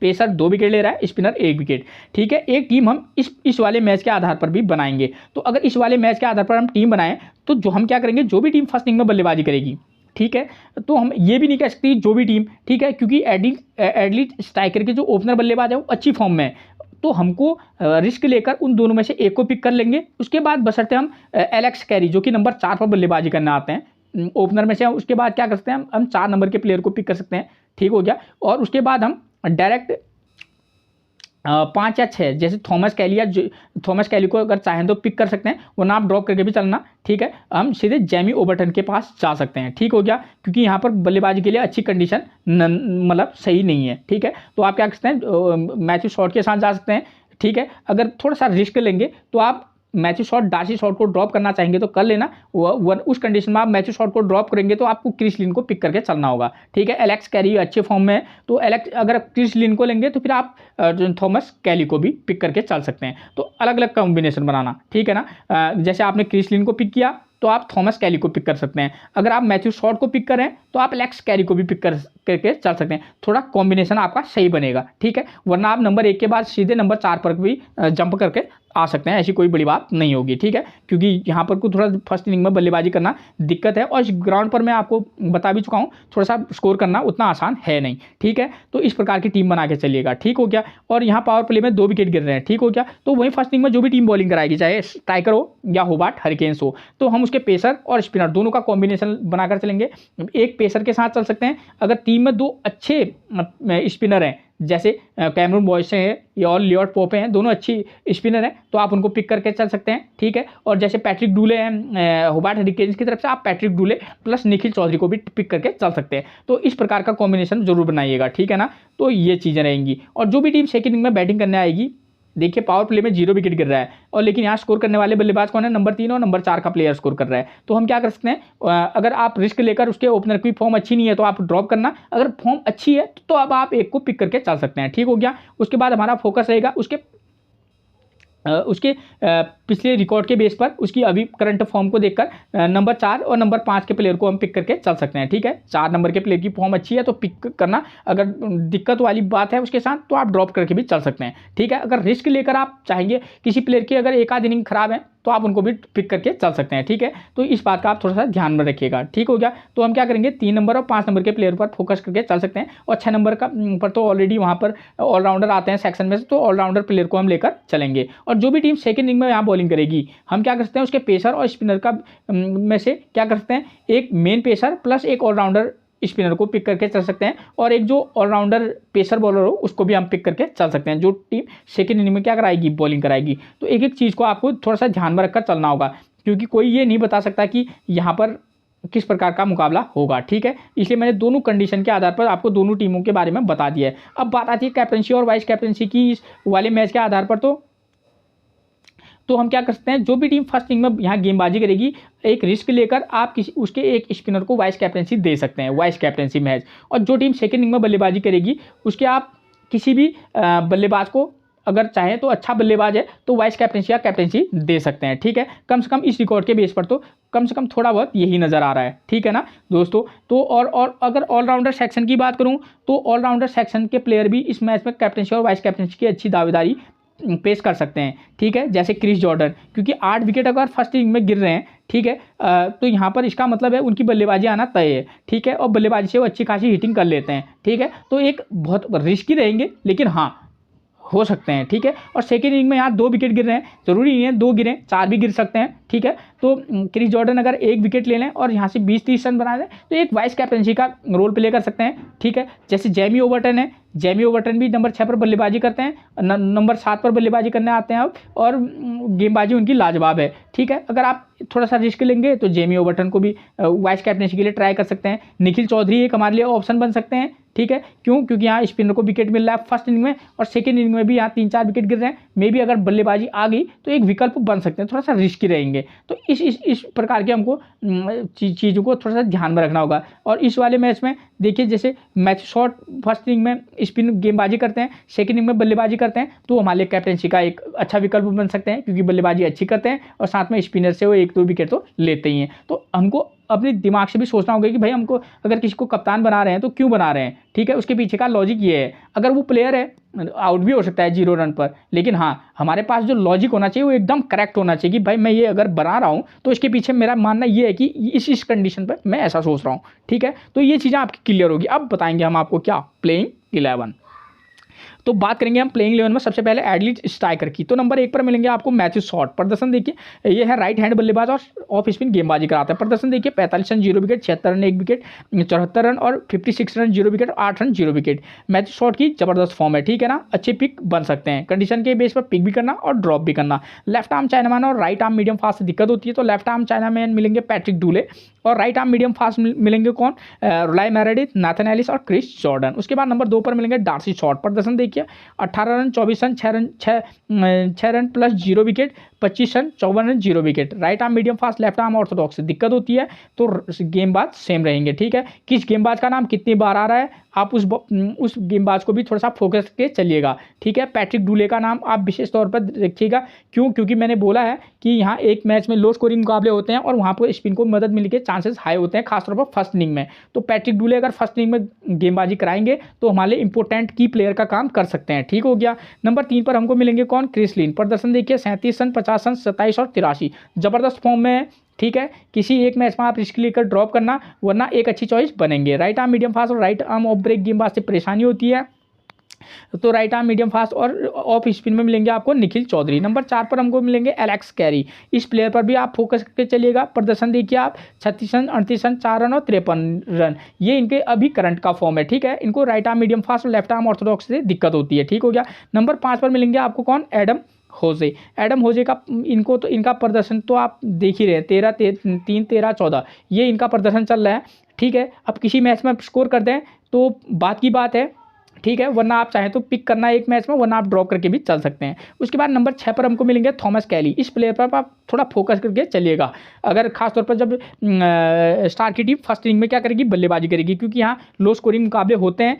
पेसर 2 विकेट ले रहा है, स्पिनर 1 विकेट, ठीक है। एक टीम हम इस वाले मैच के आधार पर भी बनाएंगे। तो अगर इस वाले मैच के आधार पर हम टीम बनाएं तो जो हम क्या करेंगे, जो भी टीम फर्स्ट इनिंग में बल्लेबाजी करेगी, ठीक है, तो हम ये भी नहीं कह सकते जो भी टीम, ठीक है, क्योंकि एडली स्ट्राइकर के जो ओपनर बल्लेबाज है वो अच्छी फॉर्म में है, तो हमको रिस्क लेकर उन दोनों में से एक को पिक कर लेंगे। उसके बाद बशर्ते हम एलेक्स कैरी जो कि नंबर 4 पर बल्लेबाजी करने आते हैं ओपनर में से, उसके बाद क्या कर सकते हैं हम 4 नंबर के प्लेयर को पिक कर सकते हैं, ठीक हो गया। और उसके बाद हम डायरेक्ट 5 या 6 जैसे थॉमस कैली को अगर चाहें तो पिक कर सकते हैं, वरना आप ड्रॉप करके भी चलना, ठीक है। हम सीधे जैमी ओबर्टन के पास जा सकते हैं, ठीक हो गया, क्योंकि यहाँ पर बल्लेबाजी के लिए अच्छी कंडीशन मतलब सही नहीं है, ठीक है। तो आप क्या कर सकते हैं मैथ्यू शॉट के साथ जा सकते हैं, ठीक है। अगर थोड़ा सा रिस्क लेंगे तो आप मैथ्यू शॉट डार्सी शॉट को ड्रॉप करना चाहेंगे तो कर लेना, उस कंडीशन में आप मैथ्यू शॉट को ड्रॉप करेंगे तो आपको क्रिस लिन को पिक करके चलना होगा, ठीक है। एलेक्स कैरी अच्छे फॉर्म में है, तो अगर क्रिस लिन को लेंगे तो फिर आप थॉमस कैली को भी पिक करके चल सकते हैं। तो अलग अलग कॉम्बिनेशन बनाना, ठीक है ना। जैसे आपने क्रिस लिन को पिक किया तो आप थॉमस कैली को पिक कर सकते हैं, अगर आप मैथ्यू शॉट को पिक करें तो आप एलेक्स कैरी को भी पिक करके चल सकते हैं। थोड़ा कॉम्बिनेशन आपका सही बनेगा, ठीक है, वरना आप नंबर 1 के बाद सीधे नंबर 4 पर भी जंप करके आ सकते हैं, ऐसी कोई बड़ी बात नहीं होगी, ठीक है। क्योंकि यहाँ पर थोड़ा फर्स्ट इनिंग में बल्लेबाजी करना दिक्कत है, और इस ग्राउंड पर मैं आपको बता भी चुका हूँ थोड़ा सा स्कोर करना उतना आसान है नहीं, ठीक है। तो इस प्रकार की टीम बना के चलिएगा, ठीक हो गया। और यहाँ पावर प्ले में 2 विकेट गिर रहे हैं, ठीक हो गया। तो वहीं फर्स्ट इनिंग में जो भी टीम बॉलिंग कराएगी, चाहे स्ट्राइकर हो या होबार्ट हरिकेन्स हो, तो हम उसके पेसर और स्पिनर दोनों का कॉम्बिनेशन बनाकर चलेंगे। एक पेसर के साथ चल सकते हैं, अगर टीम में 2 अच्छे स्पिनर हैं जैसे कैमरून बॉयस हैं या और लियोट पोप हैं, दोनों अच्छी स्पिनर हैं, तो आप उनको पिक करके चल सकते हैं, ठीक है। और जैसे पैट्रिक डूले हैं होबार्ट हरिकेन्स की तरफ से, आप Patrick Dooley plus Nikhil Chaudhary को भी पिक करके चल सकते हैं। तो इस प्रकार का कॉम्बिनेशन जरूर बनाइएगा, ठीक है ना। तो ये चीज़ें रहेंगी। और जो भी टीम सेकंड इनिंग में बैटिंग करने आएगी, देखिए पावर प्ले में 0 विकेट गिर रहा है, और लेकिन यहाँ स्कोर करने वाले बल्लेबाज कौन है, नंबर 3 और नंबर 4 का प्लेयर स्कोर कर रहा है। तो हम क्या कर सकते हैं, अगर आप रिस्क लेकर उसके ओपनर की फॉर्म अच्छी नहीं है तो आप ड्रॉप करना, अगर फॉर्म अच्छी है तो अब आप एक को पिक करके चल सकते हैं, ठीक हो गया। उसके बाद हमारा फोकस रहेगा उसके पिछले रिकॉर्ड के बेस पर उसकी अभी करंट फॉर्म को देखकर नंबर 4 और नंबर 5 के प्लेयर को हम पिक करके चल सकते हैं, ठीक है। 4 नंबर के प्लेयर की फॉर्म अच्छी है तो पिक करना, अगर दिक्कत वाली बात है उसके साथ तो आप ड्रॉप करके भी चल सकते हैं, ठीक है। अगर रिस्क लेकर आप चाहेंगे किसी प्लेयर की अगर एक आध इनिंग खराब है तो आप उनको भी पिक करके चल सकते हैं, ठीक है। तो इस बात का आप थोड़ा सा ध्यान में रखिएगा, ठीक हो गया। तो हम क्या करेंगे 3 नंबर और 5 नंबर के प्लेयर पर फोकस करके चल सकते हैं, और 6 नंबर का पर तो ऑलरेडी वहाँ पर ऑलराउंडर आते हैं सेक्शन में से, तो ऑलराउंडर प्लेयर को हम लेकर चलेंगे। और जो भी टीम सेकंड इनिंग में यहाँ बॉलिंग करेगी, हम क्या कर सकते हैं उसके पेसर और स्पिनर का में से क्या कर सकते हैं, एक मेन पेसर प्लस एक ऑलराउंडर स्पिनर को पिक करके चल सकते हैं, और एक जो ऑलराउंडर पेसर बॉलर हो उसको भी हम पिक करके चल सकते हैं, जो टीम सेकंड इनिंग में क्या कराएगी, बॉलिंग कराएगी। तो एक एक चीज़ को आपको थोड़ा सा ध्यान में रखकर चलना होगा, क्योंकि कोई ये नहीं बता सकता कि यहाँ पर किस प्रकार का मुकाबला होगा, ठीक है। इसलिए मैंने दोनों कंडीशन के आधार पर आपको दोनों टीमों के बारे में बता दिया है। अब बात आती है कैप्टनसी और वाइस कैप्टनसी की इस वाले मैच के आधार पर। तो तो हम क्या कर सकते हैं, जो भी टीम फर्स्ट इनिंग में यहाँ गेंदबाजी करेगी, एक रिस्क लेकर आप किसी उसके एक स्पिनर को वाइस कैप्टनसी दे सकते हैं, वाइस कैप्टनसी मैच। और जो टीम सेकंड इनिंग में बल्लेबाजी करेगी उसके आप किसी भी बल्लेबाज को, अगर चाहें तो अच्छा बल्लेबाज है तो वाइस कैप्टनसी या कैप्टनसी दे सकते हैं, ठीक है। कम से कम इस रिकॉर्ड के बेस पर तो कम से कम थोड़ा बहुत यही नज़र आ रहा है, ठीक है ना दोस्तों। तो और अगर ऑलराउंडर सेक्शन की बात करूं तो ऑलराउंडर सेक्शन के प्लेयर भी इस मैच में कैप्टनसी और वाइस कैप्टनसी की अच्छी दावेदारी पेश कर सकते हैं, ठीक है। जैसे क्रिस जॉर्डन, क्योंकि 8 विकेट अगर फर्स्ट इनिंग में गिर रहे हैं, ठीक है, तो यहाँ पर इसका मतलब है उनकी बल्लेबाजी आना तय है, ठीक है। और बल्लेबाजी से वो अच्छी खासी हिटिंग कर लेते हैं, ठीक है। तो एक बहुत रिस्की रहेंगे, लेकिन हाँ हो सकते हैं, ठीक है। और सेकेंड इनिंग में यहाँ 2 विकेट गिर रहे हैं, जरूरी नहीं है 2 गिरें, 4 भी गिर सकते हैं, ठीक है। तो क्रिस जॉर्डन अगर 1 विकेट ले लें और यहाँ से 20-30 रन बना दें तो एक वाइस कैप्टनसी का रोल प्ले कर सकते हैं, ठीक है। जैसे जेमी ओवर्टन है, जेमी ओवर्टन भी नंबर 6 पर बल्लेबाजी करते हैं, नंबर 7 पर बल्लेबाजी करने आते हैं अब, और गेंदबाजी उनकी लाजवाब है, ठीक है। अगर आप थोड़ा सा रिस्क लेंगे तो जेमी ओवर्टन को भी वाइस कैप्टनसी के लिए ट्राई कर सकते हैं। निखिल चौधरी एक हमारे लिए ऑप्शन बन सकते हैं, ठीक है। क्यों? क्योंकि यहाँ स्पिनर को विकेट मिल रहा है फर्स्ट इनिंग में, और सेकंड इनिंग में भी यहाँ 3-4 विकेट गिर रहे हैं, मे भी अगर बल्लेबाजी आ गई तो एक विकल्प बन सकते हैं, थोड़ा सा रिस्की रहेंगे। तो इस प्रकार के हमको चीज़ों को थोड़ा सा ध्यान में रखना होगा। और इस वाले मैच में देखिए, जैसे मैच शॉट फर्स्ट इनिंग में स्पिन गेंदबाजी करते हैं, सेकंड इनिंग में बल्लेबाजी करते हैं, तो हमारे लिए कैप्टनसी का एक अच्छा विकल्प बन सकते हैं, क्योंकि बल्लेबाजी अच्छी करते हैं और साथ में स्पिनर से वो 1-2 विकेट तो लेते ही हैं। तो हमको अपने दिमाग से भी सोचना होगा कि भाई हमको अगर किसी को कप्तान बना रहे हैं तो क्यों बना रहे हैं, ठीक है। उसके पीछे का लॉजिक ये है, अगर वो प्लेयर है आउट भी हो सकता है 0 रन पर, लेकिन हाँ हमारे पास जो लॉजिक होना चाहिए वो एकदम करेक्ट होना चाहिए कि भाई मैं ये अगर बना रहा हूँ तो इसके पीछे मेरा मानना ये है कि इस कंडीशन पर मैं ऐसा सोच रहा हूँ, ठीक है। तो ये चीज़ें आपकी क्लियर होगी। अब बताएंगे हम आपको क्या प्लेइंग 11। तो बात करेंगे हम प्लेइंग 11 में सबसे पहले एडलिट स्ट्राइकर की। तो नंबर 1 पर मिलेंगे आपको मैथ्यू शॉट। प्रदर्शन देखिए, ये है राइट हैंड बल्लेबाज और ऑफ स्पिन गेंदबाजी कराता है। प्रदर्शन देखिए, 45 run 0 wicket, 76 run 1 wicket, 74 run और 56 run 0 wicket, 8 run 0 wicket. Matthew Short की जबरदस्त फॉर्म है, ठीक है ना, अच्छे पिक बन सकते हैं। कंडीशन के बेस पर पिक भी करना और ड्रॉप भी करना। लेफ्ट आर्म चाइनामैन और राइट आर्म मीडियम फास्ट से दिक्कत होती है, तो लेफ्ट आर्म चाइनामैन मिलेंगे पैट्रिक डूले, और राइट आर्म मीडियम फास्ट मिलेंगे कौन, रोलाई मेरेडिथ, नाथन एलिस और क्रिस जॉर्डन। उसके बाद नंबर 2 पर मिलेंगे डार्सी शॉट। प्रदर्शन देखिए, 18 run 24 run 6 run plus 0 wicket, 25 run 54 run 0 wicket. Right arm medium fast, left arm Orthodox से दिक्कत होती है, तो गेंदबाज सेम रहेंगे, ठीक है। किस गेंदबाज का नाम कितनी बार आ रहा है आप उस गेंदबाज को भी थोड़ा सा फोकस करके चलिएगा, ठीक है। पैट्रिक डूले का नाम आप विशेष तौर पर रखिएगा, क्यों? क्योंकि मैंने बोला है कि यहाँ एक मैच में लो स्कोरिंग मुकाबले होते हैं और वहाँ पर स्पिन को मदद मिलने के चांसेस हाई होते हैं, खासतौर पर फर्स्ट इनिंग में। तो पैट्रिक डूले अगर फर्स्ट इनिंग में गेंदबाजी कराएंगे तो हमारे इंपॉर्टेंट की प्लेयर का काम कर सकते हैं, ठीक हो गया। नंबर 3 पर हमको मिलेंगे कौन, क्रिस लिन। प्रदर्शन देखिए, 37 रन 50 रन 27 और 83, जबरदस्त फॉर्म में है, ठीक है। किसी एक मैच में आप रिस्क लेकर ड्रॉप करना, वरना एक अच्छी चॉइस बनेंगे। राइट आर्म मीडियम फास्ट और राइट आर्म ऑफ ब्रेक गेंदबाज से परेशानी होती है, तो राइट आर्म मीडियम फास्ट और ऑफ स्पिन में मिलेंगे आपको निखिल चौधरी। नंबर 4 पर हमको मिलेंगे एलेक्स कैरी। इस प्लेयर पर भी आप फोकस करके चलिएगा। प्रदर्शन देखिए आप, 36 रन 38 रन 4 रन और 53 रन, ये इनके अभी करंट का फॉर्म है, ठीक है। इनको राइट आर्म मीडियम फास्ट और लेफ्ट आर्म ऑर्थोडॉक्स से दिक्कत होती है, ठीक हो गया। नंबर 5 पर मिलेंगे आपको कौन, एडम होजे। एडम होजे का इनका प्रदर्शन तो आप देख ही रहे हैं, 3 13 14 ये इनका प्रदर्शन चल रहा है, ठीक है। अब किसी मैच में स्कोर कर दें तो बात की बात है, ठीक है, वरना आप चाहें तो पिक करना एक मैच में, वरना आप ड्रॉप करके भी चल सकते हैं। उसके बाद नंबर 6 पर हमको मिलेंगे थॉमस कैली। इस प्लेयर पर आप थोड़ा फोकस करके चलिएगा, अगर खासतौर पर जब स्टार की टीम फर्स्ट इनिंग में क्या करेगी, बल्लेबाजी करेगी, क्योंकि यहाँ लो स्कोरिंग मुकाबले होते हैं।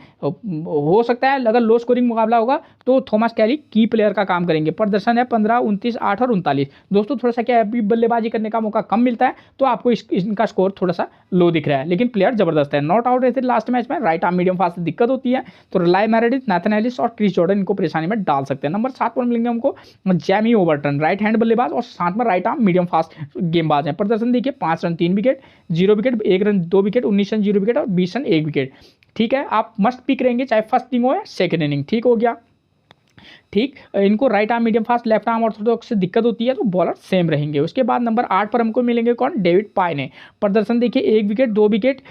हो सकता है अगर लो स्कोरिंग मुकाबला होगा तो थॉमस कैली की प्लेयर का काम करेंगे। प्रदर्शन है 15, 29, 8 और 39। दोस्तों थोड़ा सा क्या है, अभी बल्लेबाजी करने का मौका कम मिलता है, तो आपको इनका स्कोर थोड़ा सा लो दिख रहा है, लेकिन प्लेयर जबरदस्त है। नॉट आउट रहते लास्ट मैच में, राइट आर्म मीडियम फास्ट से दिक्कत होती है, तो रोलाई मेरेडिथ, नाथन एलिस और क्रिस जॉर्डन इनको परेशानी में डाल सकते हैं। नंबर 7 पर मिलेंगे हमको जेमी ओवर्टन, राइट हैंड बल्लेबाज और साथ में राइट आर्म मीडियम फास्ट गेंदबाज हैं। प्रदर्शन देखिए, 5 run 3 wicket, 0 wicket, 1 run 2 wicket, 19 run 0 wicket और 20 रन 1 विकेट, ठीक है। आप मस्ट पिक रहेंगे चाहे फर्स्ट इनिंग हो या सेकंड इनिंग, ठीक हो गया, ठीक। इनको right arm medium fast, left arm Orthodox से दिक्कत होती है, तो बॉलर सेम रहेंगे। उसके बाद नंबर 8 पर हमको मिलेंगे कौन, डेविड पायने। प्रदर्शन देखिए, 1 विकेट, 2 विकेट,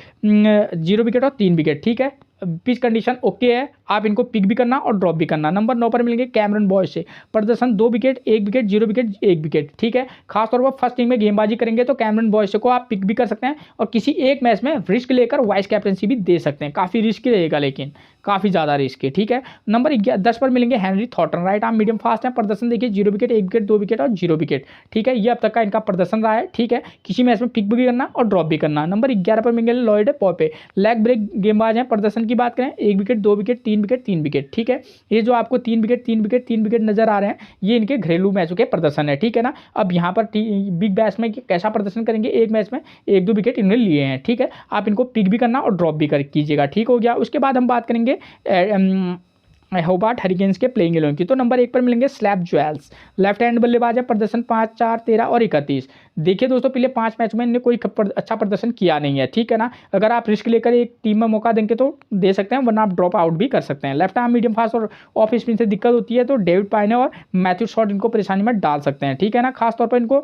0 विकेट और 3 विकेट, ठीक है। पिच कंडीशन ओके है, आप इनको पिक भी करना और ड्रॉप भी करना। नंबर 9 पर मिलेंगे कैमरन बॉयस से, प्रदर्शन 2 विकेट, 1 विकेट, 0 विकेट, 1 विकेट, ठीक है। खासतौर पर फर्स्ट इनिंग में गेंदबाजी करेंगे तो कैमरन बॉयस को आप पिक भी कर सकते हैं और किसी एक मैच में रिस्क लेकर वाइस कैप्टनसी भी दे सकते हैं। काफ़ी रिस्क रहेगा, लेकिन काफ़ी ज़्यादा रिस्क है, ठीक है। नंबर 10 पर मिलेंगे Henry Thornton, right arm medium fast है, प्रदर्शन देखिए 0 विकेट, 1 विकेट, 2 विकेट और 0 विकेट, ठीक है। ये अब तक का इनका प्रदर्शन रहा है, ठीक है। किसी मैच में पिक भी करना और ड्रॉप भी करना। नंबर 11 पर मिलेंगे लॉयड पॉपे, लेग ब्रेक गेंदबाज हैं, प्रदर्शन की बात करें 1 विकेट, 2 विकेट, 3 विकेट, 3 विकेट, ठीक है। ये जो आपको 3 विकेट 3 विकेट 3 विकेट नजर आ रहे हैं, ये इनके घरेलू मैचों के प्रदर्शन है, ठीक है ना। अब यहाँ पर बिग बैश में कैसा प्रदर्शन करेंगे, एक मैच में 1-2 विकेट इन्होंने लिए हैं, ठीक है। आप इनको पिक भी करना और ड्रॉप भी कीजिएगा, ठीक हो गया। उसके बाद हम बात करेंगे होबार्ट हरिकेन्स के प्लेइंग 11 की। तो नंबर 1 पर मिलेंगे स्लैप ज्वेल्स, लेफ्ट हैंड बल्लेबाज है, प्रदर्शन 5, 4, 13 और 31। देखिए दोस्तों, पिछले 5 मैच में इन्होंने कोई अच्छा प्रदर्शन किया नहीं है, ठीक है ना। अगर आप रिस्क लेकर एक टीम में मौका देंगे तो दे सकते हैं, वरना आप ड्रॉप आउट भी कर सकते हैं। लेफ्ट आर्म मीडियम फास्ट और ऑफ स्पिन से दिक्कत होती है तो डेविड पाइने और मैथ्यू शॉट इनको परेशानी में डाल सकते हैं, ठीक है ना। खासतौर पर इनको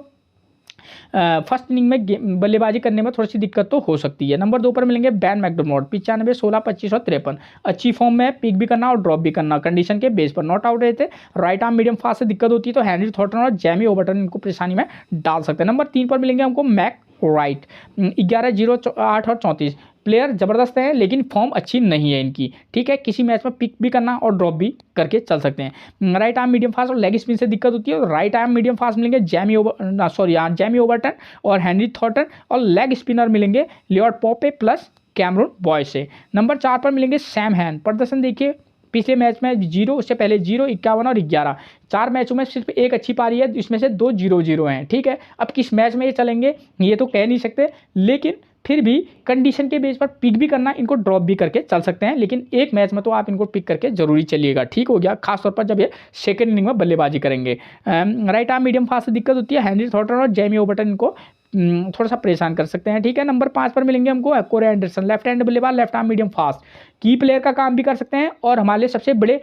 फर्स्ट इनिंग में बल्लेबाजी करने में थोड़ी सी दिक्कत तो हो सकती है। नंबर 2 पर मिलेंगे बैन मैकडर्मोट, 95, 16, 25 और 53। अच्छी फॉर्म में, पिक भी करना और ड्रॉप भी करना कंडीशन के बेस पर। नॉट आउट रहे थे, राइट आर्म मीडियम फास्ट से दिक्कत होती है तो हेनरी थॉर्टन और जैमी ओबर्टन इनको परेशानी में डाल सकते हैं। नंबर 3 पर मिलेंगे हमको मैक राइट, 11, 0, 8 और 34। प्लेयर ज़बरदस्त है लेकिन फॉर्म अच्छी नहीं है इनकी, ठीक है। किसी मैच में पिक भी करना और ड्रॉप भी करके चल सकते हैं। राइट आर्म मीडियम फास्ट और लेग स्पिन से दिक्कत होती है, राइट आर्म मीडियम फास्ट मिलेंगे जैमी ओबर्टन और हेनरी थॉर्टन, और लेग स्पिनर मिलेंगे लियोर्ड पॉपे प्लस कैमरून बॉयस से। नंबर 4 पर मिलेंगे सैम हैन, प्रदर्शन देखिए पिछले मैच में 0, उससे पहले 0, 51 और 11। 4 मैचों में सिर्फ एक अच्छी पारी है, इसमें से 2 0-0 हैं, ठीक है। अब किस मैच में ये चलेंगे ये तो कह नहीं सकते, लेकिन फिर भी कंडीशन के बेस पर पिक भी करना, इनको ड्रॉप भी करके चल सकते हैं, लेकिन एक मैच में तो आप इनको पिक करके जरूरी चलिएगा, ठीक हो गया। खासतौर पर जब ये सेकंड इनिंग में बल्लेबाजी करेंगे। राइट आर्म मीडियम फास्ट से दिक्कत होती है, हेनरी थॉर्टन और जैमी ओबर्टन इनको थोड़ा सा परेशान कर सकते हैं, ठीक है। नंबर 5 पर मिलेंगे हमको कोरे एंडरसन, लेफ्ट हैंड बल्लेबाज, लेफ्ट आर्म मीडियम फास्ट, की प्लेयर का काम भी कर सकते हैं और हमारे लिए सबसे बड़े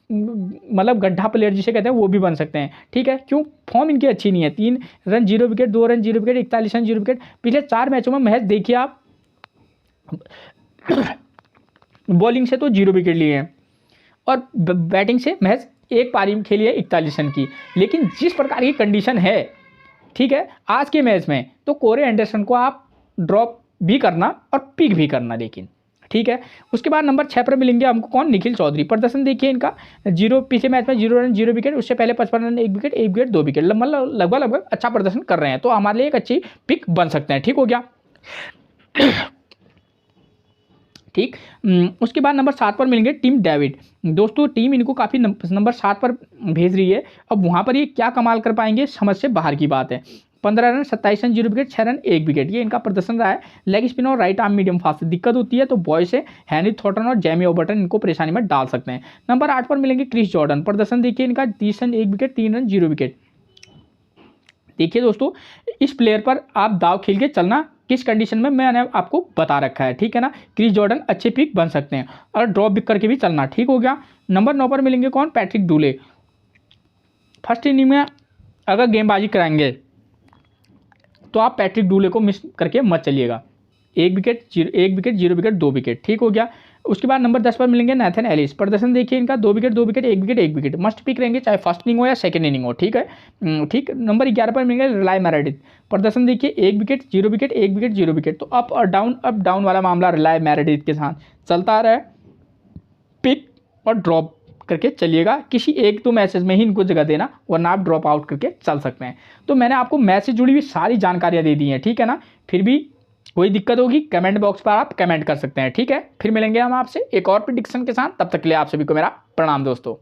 गड्ढा प्लेयर जिसे कहते हैं वो भी बन सकते हैं, ठीक है। क्यों, फॉर्म इनकी अच्छी नहीं है, 3 run 0 wicket, 2 run 0 wicket, 41 run 0 wicket. पिछले 4 मैचों में मैच देखिए आप, बॉलिंग से तो 0 विकेट लिए हैं और बैटिंग से महज एक पारी में खेली है 41 रन की। लेकिन जिस प्रकार की कंडीशन है, ठीक है, आज के मैच में तो कोरे एंडरसन को आप ड्रॉप भी करना और पिक भी करना, लेकिन ठीक है। उसके बाद नंबर 6 पर मिलेंगे हमको कौन, निखिल चौधरी, प्रदर्शन देखिए इनका 0, पिछले मैच में 0 रन 0 विकेट, उससे पहले 55 रन 1 विकेट, 1 विकेट 2 विकेट, लगभग अच्छा प्रदर्शन कर रहे हैं, तो हमारे लिए एक अच्छी पिक बन सकते हैं, ठीक हो गया। ठीक, उसके बाद नंबर 7 पर मिलेंगे टीम डेविड। दोस्तों टीम इनको काफ़ी नंबर 7 पर भेज रही है, अब वहाँ पर ये क्या कमाल कर पाएंगे समझ से बाहर की बात है। 15 run 27 run 0 wicket, 6 run 1 wicket, ये इनका प्रदर्शन रहा है। लेग स्पिन और राइट आर्म मीडियम फास्ट से दिक्कत होती है तो बॉय से हेनरी थॉर्टन और जैमी ओबर्टन इनको परेशानी में डाल सकते हैं। नंबर 8 पर मिलेंगे क्रिस जॉर्डन, प्रदर्शन देखिए इनका 30 रन 1 विकेट, 3 रन 0 विकेट। देखिए दोस्तों, इस प्लेयर पर आप दाव खेल के चलना, किस कंडीशन में मैंने आपको बता रखा है, ठीक है ना। क्रिस जॉर्डन अच्छे पिक बन सकते हैं और ड्रॉप भी करके भी चलना, ठीक हो गया। नंबर 9 पर मिलेंगे कौन, पैट्रिक डूले। फर्स्ट इनिंग में अगर गेंदबाजी कराएंगे तो आप पैट्रिक डूले को मिस करके मत चलिएगा। 1 विकेट 0 विकेट 2 विकेट, ठीक हो गया। उसके बाद नंबर 10 पर मिलेंगे नेथन एलिस, प्रदर्शन देखिए इनका 2 wicket 2 wicket 1 wicket 1 wicket, must pick रहेंगे चाहे फर्स्ट इनिंग हो या सेकंड इनिंग हो, ठीक है। ठीक, नंबर 11 पर मिलेंगे रिलाय मैरेडिथ, प्रदर्शन देखिए 1 विकेट 0 विकेट 1 विकेट 0 विकेट, तो अप डाउन वाला मामला रिलाय मैरेडिथ के साथ चलता रहा है। पिक और ड्रॉप करके चलिएगा, किसी 1-2 मैचेस में ही इनको जगह देना, वरना आप ड्रॉप आउट करके चल सकते हैं। तो मैंने आपको मैच से जुड़ी हुई सारी जानकारियाँ दे दी हैं, ठीक है ना। फिर भी कोई दिक्कत होगी कमेंट बॉक्स पर आप कमेंट कर सकते हैं, ठीक है। फिर मिलेंगे हम आपसे एक और प्रेडिक्शन के साथ, तब तक के लिए आप सभी को मेरा प्रणाम दोस्तों।